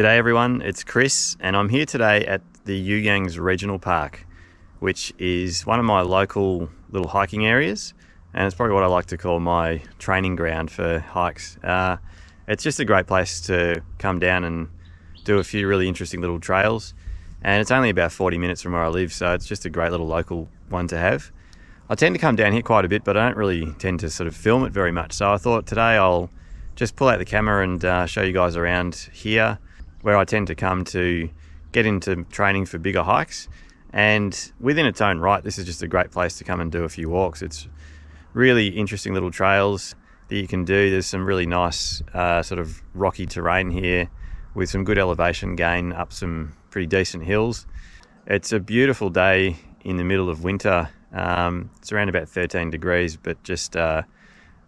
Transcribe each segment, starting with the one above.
G'day everyone, it's Chris and I'm here today at the Yougangs Regional Park, which is one of my local little hiking areas, and it's probably what I like to call my training ground for hikes. It's just a great place to come down and do a few really interesting little trails, and it's only about 40 minutes from where I live, so it's just a great little local one to have. I tend to come down here quite a bit, but I don't really tend to sort of film it very much, so I thought today I'll just pull out the camera and show you guys around here, where I tend to come to get into training for bigger hikes. And within its own right, this is just a great place to come and do a few walks. It's really interesting little trails that you can do. There's some really nice sort of rocky terrain here with some good elevation gain up some pretty decent hills. It's a beautiful day in the middle of winter. It's around about 13 degrees, but just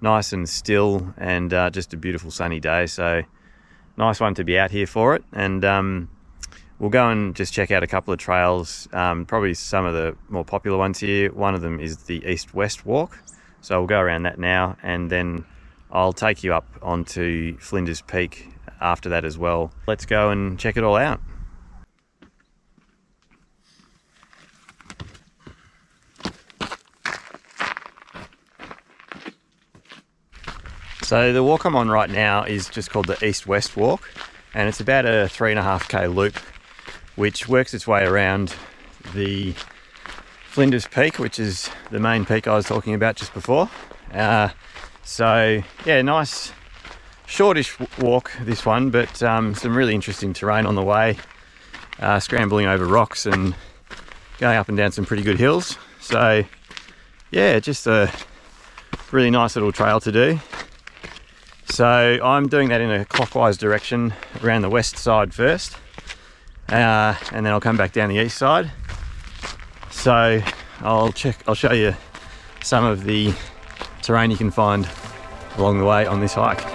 nice and still, and just a beautiful sunny day. So nice one to be out here for it. And we'll go and just check out a couple of trails, probably some of the more popular ones here. One of them is the east-west walk, so we'll go around that now, and then I'll take you up onto Flinders Peak after that as well. Let's go and check it all out. So the walk I'm on right now is just called the East-West Walk, and it's about a 3.5k loop which works its way around the Flinders Peak, which is the main peak I was talking about just before. So yeah, nice shortish walk this one, but some really interesting terrain on the way, scrambling over rocks and going up and down some pretty good hills. So yeah, just a really nice little trail to do. So I'm doing that in a clockwise direction around the west side first, and then I'll come back down the east side. So I'll show you some of the terrain you can find along the way on this hike.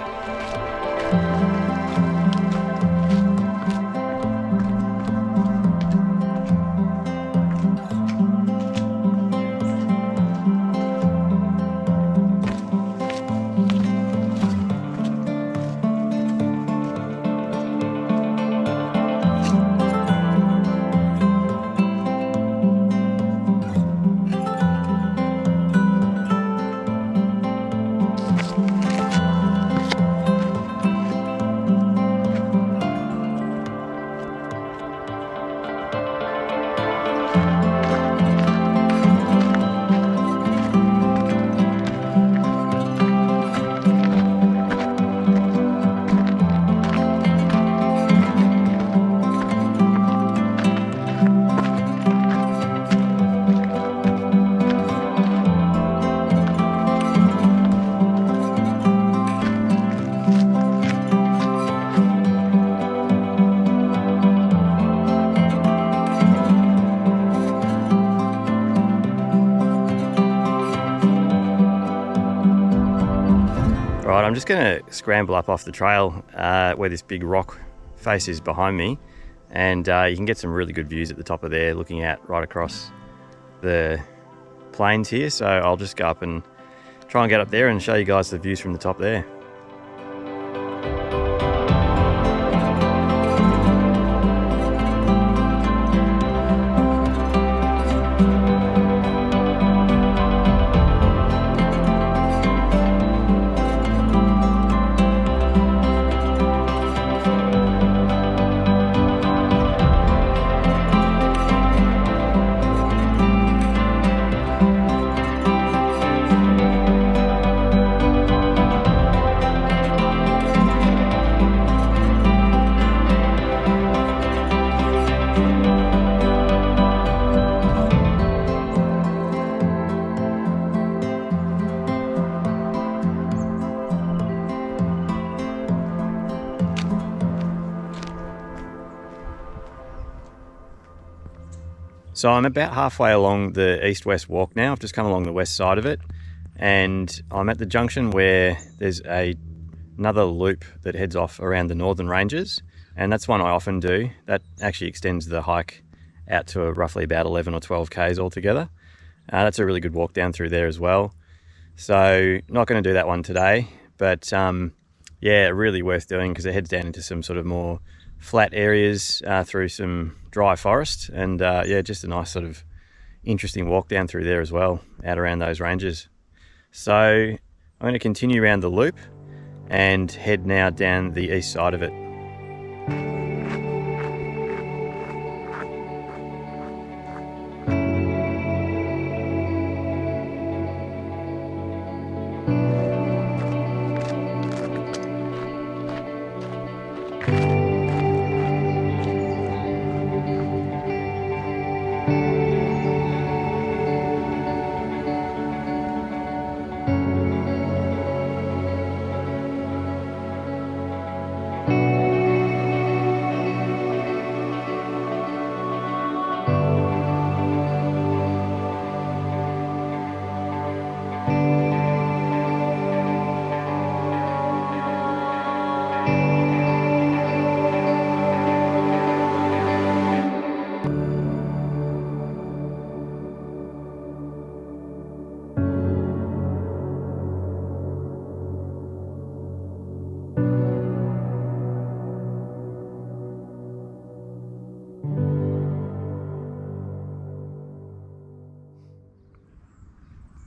Right, I'm just going to scramble up off the trail where this big rock face is behind me, and you can get some really good views at the top of there looking out right across the plains here. So I'll just go up and try and get up there and show you guys the views from the top there. So I'm about halfway along the east-west walk now. I've just come along the west side of it, and I'm at the junction where there's another loop that heads off around the northern ranges, and that's one I often do. That actually extends the hike out to roughly about 11 or 12 k's altogether. That's a really good walk down through there as well. So not going to do that one today, but yeah, really worth doing because it heads down into some sort of more flat areas through some dry forest, and yeah, just a nice sort of interesting walk down through there as well, out around those ranges. So I'm going to continue around the loop and head now down the east side of it.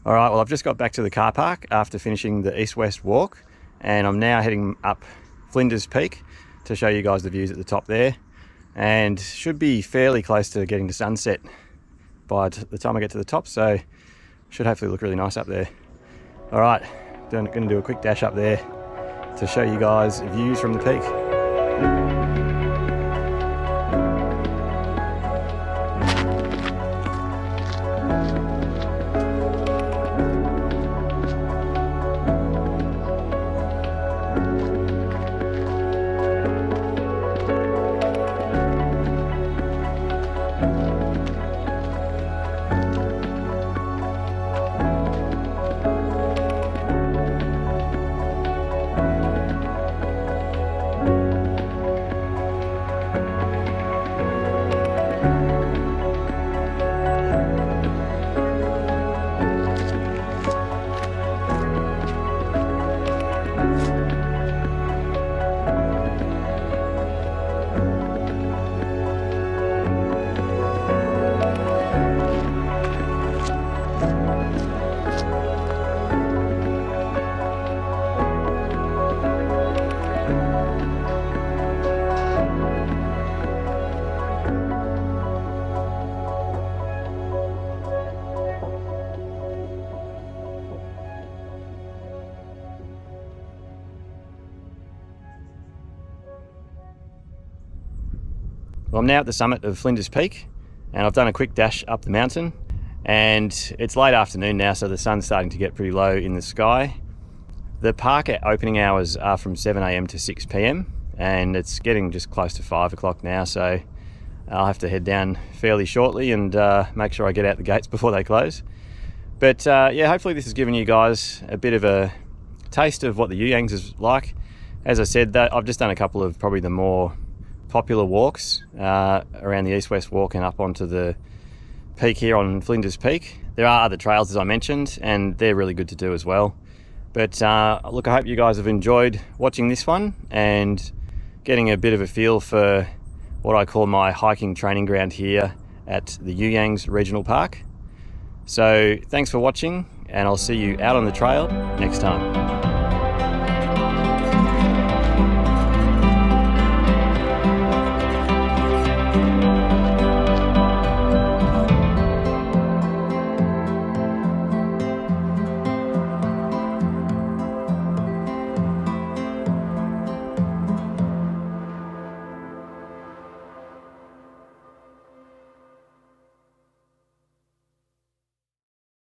All right, well, I've just got back to the car park after finishing the east-west walk, and I'm now heading up Flinders Peak to show you guys the views at the top there, and should be fairly close to getting to sunset by the time I get to the top, so should hopefully look really nice up there. All right, going to do a quick dash up there to show you guys views from the peak. Well, I'm now at the summit of Flinders Peak, and I've done a quick dash up the mountain, and it's late afternoon now, so the sun's starting to get pretty low in the sky. The park at opening hours are from 7 a.m. to 6 p.m, and it's getting just close to 5 o'clock now, so I'll have to head down fairly shortly and make sure I get out the gates before they close. But yeah, hopefully this has given you guys a bit of a taste of what the Youyangs is like. As I said, that I've just done a couple of probably the more popular walks around the east-west walk and up onto the peak here on Flinders Peak. There are other trails, as I mentioned, and they're really good to do as well. But look, I hope you guys have enjoyed watching this one and getting a bit of a feel for what I call my hiking training ground here at the Youyangs Regional Park. So thanks for watching, and I'll see you out on the trail next time.